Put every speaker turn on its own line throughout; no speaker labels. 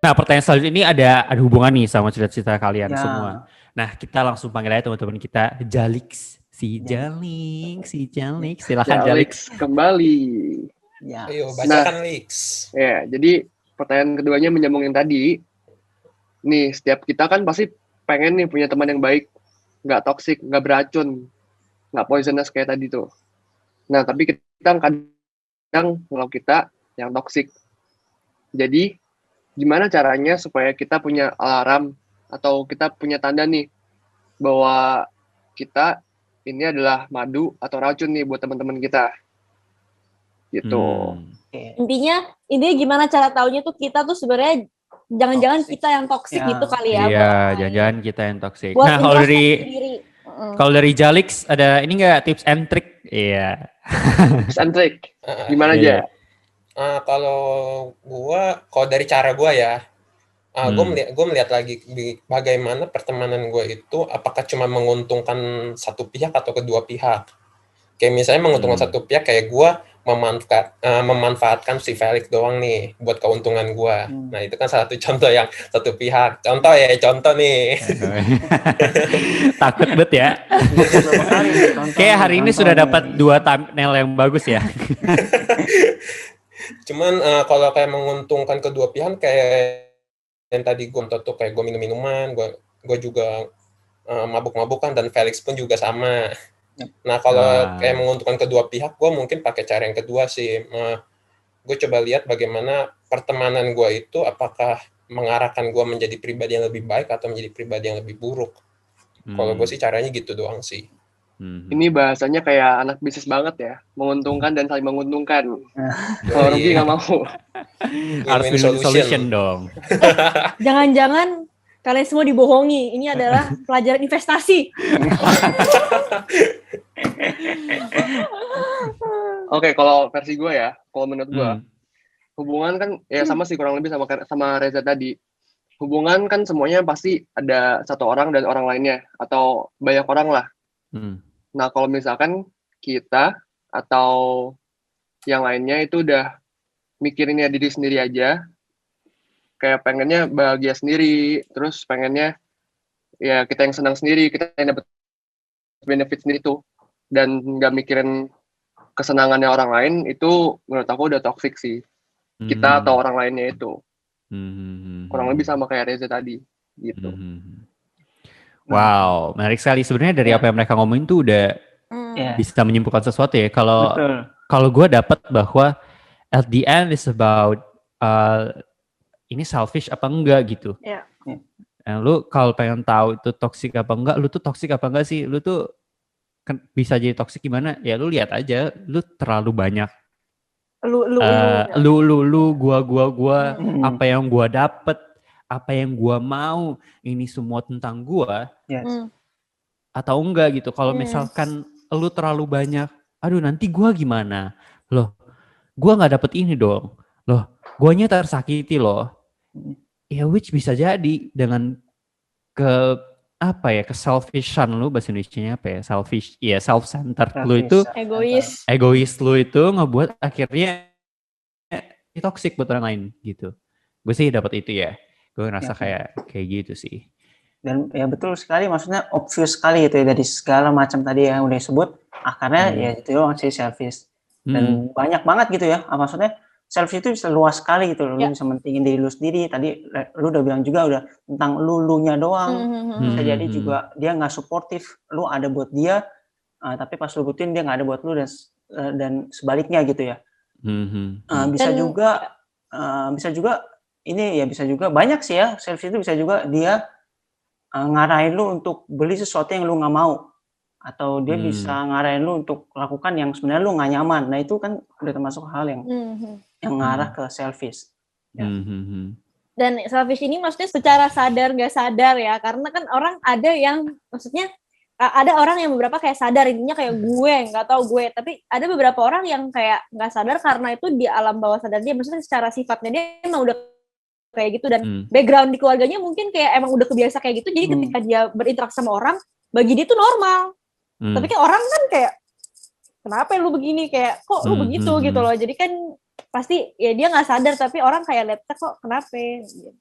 Nah, pertanyaan selanjutnya ini ada hubungan nih sama cerita-cerita kalian semua.
Ya,
Nah, kita langsung panggil aja teman-teman kita, Jalix.
jadi
Si Jalix. Silakan
Ya,
Jalix.
Alex, kembali.
ya.
Ayo
Nah,
bacakan Leaks.
ya, jadi pertanyaan keduanya menyambung yang tadi. Nih, setiap kita kan pasti pengen nih punya teman yang baik, nggak toksik, nggak beracun, nggak poisonous kayak tadi tuh. Nah, tapi kita kadang kalau kita yang toksik. Jadi, gimana caranya supaya kita punya alarm atau kita punya tanda nih bahwa kita ini adalah madu atau racun nih buat teman-teman kita. Gitu.
Oke.
Intinya gimana cara taunya tuh kita tuh sebenarnya jangan-jangan
Toxic.
kita yang toksik
Ya.
gitu kali ya.
Iya,
buat
jangan-jangan kita yang toxic.
buat
Nah, kalau dari
introspeksi diri.
kalau dari Jalix ada ini nggak tips and trick? Iya.
Tips and trick. Gimana
Iya.
aja?
Kalau dari cara gue ya, gue melihat lagi bagaimana pertemanan gue itu apakah cuma menguntungkan satu pihak atau kedua pihak. Kayak misalnya menguntungkan satu pihak, kayak gue memanfaatkan si Felix doang nih buat keuntungan gue. Nah itu kan salah satu contoh yang satu pihak. Contoh nih.
Takut bet ya. Kayak hari ini sudah dapat 2 thumbnail yang bagus ya.
Cuman kalau kayak menguntungkan kedua pihak kayak yang tadi gue tuh kayak gue minum-minuman, gue juga mabuk-mabukan, dan Felix pun juga sama. Nah kalau kayak menguntungkan kedua pihak, gue mungkin pakai cara yang kedua sih. Gue coba lihat bagaimana pertemanan gue itu apakah mengarahkan gue menjadi pribadi yang lebih baik atau menjadi pribadi yang lebih buruk. Kalau gue sih caranya gitu doang sih.
Ini bahasanya kayak anak bisnis banget ya, menguntungkan dan saling menguntungkan. Kalau rugi nggak mau.
Harus win-win solution dong.
Jangan-jangan kalian semua dibohongi. Ini adalah pelajaran investasi.
Oke, kalau versi gue ya, kalau menurut gue, hubungan kan ya sama sih kurang lebih sama Reza tadi. Hubungan kan semuanya pasti ada satu orang dan orang lainnya, atau banyak orang lah. Nah, kalau misalkan kita atau yang lainnya itu udah mikirinnya diri sendiri aja, kayak pengennya bahagia sendiri, terus pengennya ya kita yang senang sendiri, kita yang dapat benefit sendiri tuh, dan nggak mikirin kesenangannya orang lain, itu menurut aku udah toxic sih. Kita atau orang lainnya itu. Kurang lebih sama kayak Reza tadi, gitu.
Wow, menarik sekali. Sebenarnya dari apa yang mereka ngomongin tuh udah bisa menyimpulkan sesuatu ya. Kalau gue dapat bahwa at the end is about ini selfish apa enggak gitu.
Yeah.
Lu kalau pengen tahu itu toxic apa enggak, lu tuh toxic apa enggak sih? Lu tuh bisa jadi toxic gimana? Ya lu lihat aja, lu terlalu banyak. Lu, gua, apa yang gua dapet, apa yang gua mau, ini semua tentang gua. Atau enggak gitu. Kalau misalkan lu terlalu banyak, aduh nanti gua gimana? Loh, gua nggak dapet ini dong. Loh, guanya tersakiti loh. Ya which bisa jadi dengan ke selfishan lu, bahasa Indonesianya apa ya? Selfish, ya self-centered lu itu. Egois lu itu ngebuat akhirnya toxic buat orang lain gitu. Gue sih dapat itu ya. Gue ngerasa kayak gitu sih.
Dan ya betul sekali, maksudnya obvious sekali gitu ya dari segala macam tadi yang udah disebut. Karena ya itu doang sih selfish. Dan banyak banget gitu ya. Maksudnya selfish itu bisa luas sekali gitu. Lu bisa mentingin diri lu sendiri. Tadi lu udah bilang juga udah tentang lu-nya doang. Bisa jadi juga dia nggak suportif. Lu ada buat dia, tapi pas lu butuhin dia nggak ada buat lu, dan sebaliknya gitu ya. Bisa juga ini ya, bisa juga banyak sih ya, selfish itu bisa juga dia ngarahin lu untuk beli sesuatu yang lu nggak mau, atau dia bisa ngarahin lu untuk lakukan yang sebenarnya lu nggak nyaman. Nah itu kan udah termasuk hal yang ngarah ke selfish.
Dan selfish ini maksudnya secara sadar nggak sadar ya, karena kan orang ada yang maksudnya ada orang yang beberapa kayak sadar, intinya kayak gue nggak tahu gue, tapi ada beberapa orang yang kayak nggak sadar karena itu di alam bawah sadar dia, maksudnya secara sifatnya dia emang udah kayak gitu, dan background di keluarganya mungkin kayak emang udah kebiasa kayak gitu, jadi ketika dia berinteraksi sama orang, bagi dia itu normal. Tapi kan orang kan kayak kenapa lu begini, kayak kok lu begitu gitu loh, jadi kan pasti ya dia nggak sadar tapi orang kayak lihat kok kenapa gitu.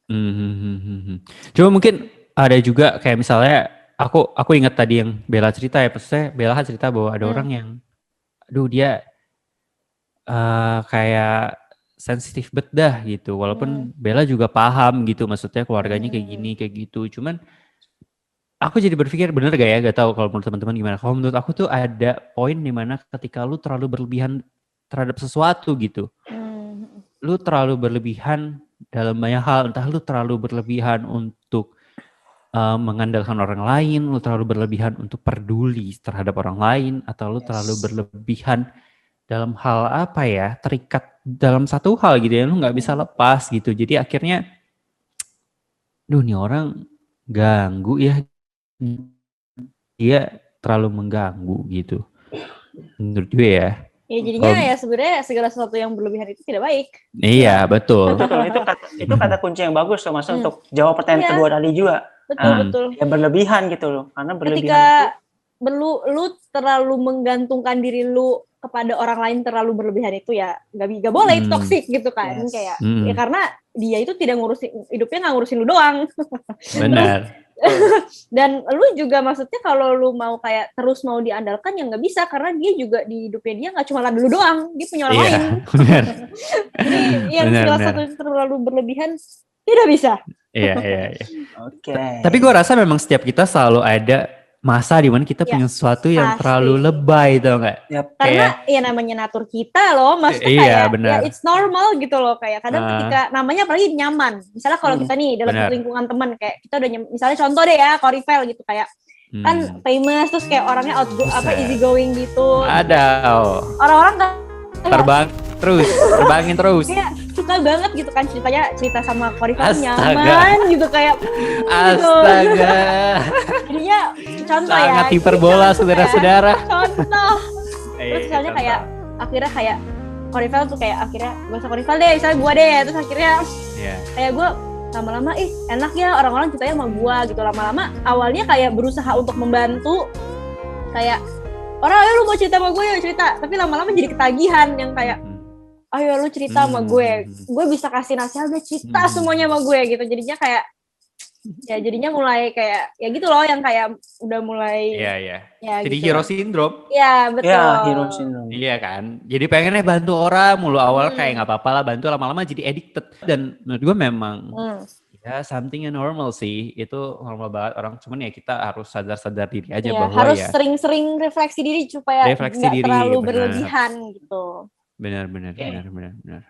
Cuma mungkin ada juga kayak misalnya aku ingat tadi yang Bella cerita ya, maksudnya Bella kan cerita bahwa ada orang yang dia kayak sensitif bedah gitu, walaupun Bella juga paham gitu, maksudnya keluarganya kayak gini kayak gitu. Cuman aku jadi berpikir bener gak ya, gak tahu kalau menurut teman-teman gimana. Kalau menurut aku tuh ada poin dimana ketika lu terlalu berlebihan terhadap sesuatu gitu, lu terlalu berlebihan dalam banyak hal, entah lu terlalu berlebihan untuk mengandalkan orang lain, lu terlalu berlebihan untuk peduli terhadap orang lain, atau lu terlalu berlebihan dalam hal apa ya, terikat dalam satu hal gitu ya, lu nggak bisa lepas gitu. Jadi akhirnya, nih orang ganggu ya, dia terlalu mengganggu gitu, menurut gue ya.
Ya jadinya ya sebenarnya segala sesuatu yang berlebihan itu tidak baik.
Iya betul.
Itu kata kunci yang bagus loh, Mas, untuk jawab pertanyaan kedua tadi juga.
Betul.
Ya berlebihan gitu loh, karena berlebihan
ketika lu terlalu menggantungkan diri lu kepada orang lain terlalu berlebihan itu ya nggak boleh, itu toksik gitu kan. Kayak ya karena dia itu tidak ngurusin hidupnya, nggak ngurusin lu doang.
Benar.
Dan lu juga maksudnya kalau lu mau kayak terus mau diandalkan ya nggak bisa, karena dia juga di hidupnya dia nggak cuma lu doang, dia punya orang lain.
Benar.
Jadi yang segala satu terlalu berlebihan tidak bisa.
Iya.
Oke.
Tapi gue rasa memang setiap kita selalu ada masa di mana kita punya sesuatu yang terlalu lebay, tau nggak?
Karena ya namanya natur kita loh, maksudnya kayak ya it's normal gitu loh, kayak kadang ketika namanya apalagi nyaman. Misalnya kalau kita nih dalam lingkungan teman kayak kita udah misalnya contoh deh ya, Corifel gitu kayak kan famous terus kayak orangnya easy going gitu.
Ada.
Orang-orang kan
terbangin terus.
Iya, suka banget gitu kan cerita sama Corifel nyaman gitu kayak.
Astaga.
Jadinya contoh
sangat hiperbola saudara-saudara.
Contoh. Terus misalnya kayak akhirnya kayak Corifel tuh kayak akhirnya gak usah Corifel deh, misalnya gue deh, terus akhirnya kayak gue lama-lama enak ya orang-orang ceritanya sama gue gitu. Lama-lama awalnya kayak berusaha untuk membantu, kayak orang ayo lu mau cerita sama gue ya cerita, tapi lama-lama jadi ketagihan yang kayak ayo lu cerita sama gue bisa kasih nasihat, udah cerita semuanya sama gue gitu. Jadinya kayak ya jadinya mulai kayak ya gitu loh, yang kayak udah mulai
ya jadi
gitu.
hero syndrome.
Iya betul.
Iya, hero syndrome.
Iya kan, jadi pengennya bantu orang mulu, awal kayak nggak apa-apa lah bantu, lama-lama jadi addicted. Dan menurut gue memang ya something yang normal sih, itu normal banget orang, cuman ya kita harus sadar diri aja bahwa
harus sering-sering refleksi diri supaya nggak terlalu berlebihan gitu.
Benar.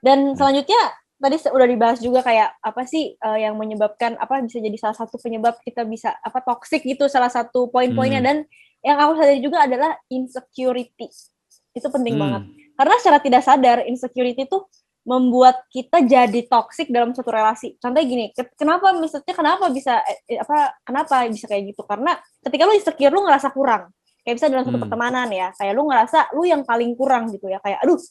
Dan selanjutnya tadi udah dibahas juga kayak apa sih yang menyebabkan, apa bisa jadi salah satu penyebab kita bisa toxic gitu, salah satu poin-poinnya. Dan yang aku sadari juga adalah insecurity. Itu penting banget. Karena secara tidak sadar insecurity tuh membuat kita jadi toxic dalam suatu relasi. Contohnya gini, kenapa bisa kayak gitu? Karena ketika lu insecure, lu ngerasa kurang. Kayak bisa dalam satu pertemanan ya, kayak lu ngerasa lu yang paling kurang gitu ya, kayak aduh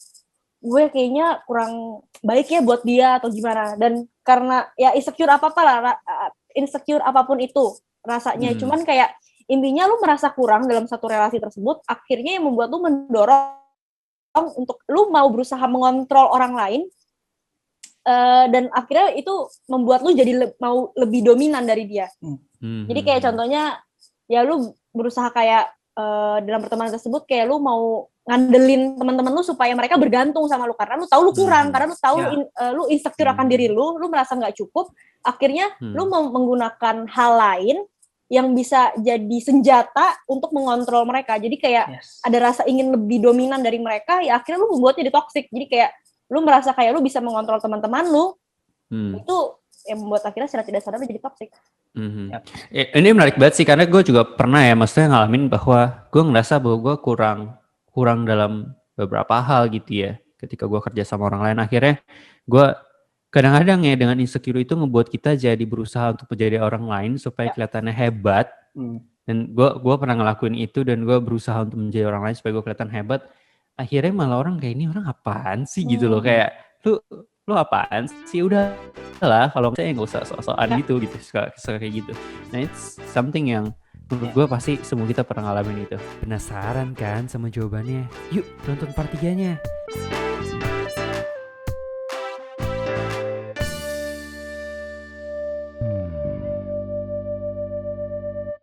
gue kayaknya kurang baik ya buat dia atau gimana. Dan karena ya insecure apapun itu rasanya, cuman kayak intinya lu merasa kurang dalam satu relasi tersebut, akhirnya yang membuat lu mendorong untuk lu mau berusaha mengontrol orang lain, dan akhirnya itu membuat lu jadi mau lebih dominan dari dia. Jadi kayak contohnya ya lu berusaha kayak dalam pertemanan tersebut kayak lu mau ngandelin teman-teman lu supaya mereka bergantung sama lu, karena lu tahu lu kurang, karena lu tahu lu insecure akan diri lu merasa nggak cukup, akhirnya lu menggunakan hal lain yang bisa jadi senjata untuk mengontrol mereka. Jadi kayak ada rasa ingin lebih dominan dari mereka, ya akhirnya lu membuatnya jadi toxic. Jadi kayak lu merasa kayak lu bisa mengontrol teman-teman lu, itu yang membuat akhirnya secara tidak sadar jadi toxic.
Ini menarik banget sih, karena gue juga pernah ya, maksudnya ngalamin bahwa gue ngerasa bahwa gue kurang dalam beberapa hal gitu ya. Ketika gue kerja sama orang lain, akhirnya gue kadang-kadang ya dengan insecure itu ngebuat kita jadi berusaha untuk menjadi orang lain supaya kelihatannya hebat. Dan gue pernah ngelakuin itu, dan gue berusaha untuk menjadi orang lain supaya gue kelihatan hebat. Akhirnya malah orang kayak, ini orang apaan sih gitu loh, kayak lu apaan sih, udah lah kalau misalnya nggak usah sok-sokan gitu suka kayak gitu. Nah it's something yang menurut gue pasti semua kita pernah ngalamin itu. Penasaran kan sama jawabannya? Yuk nonton part 3-nya.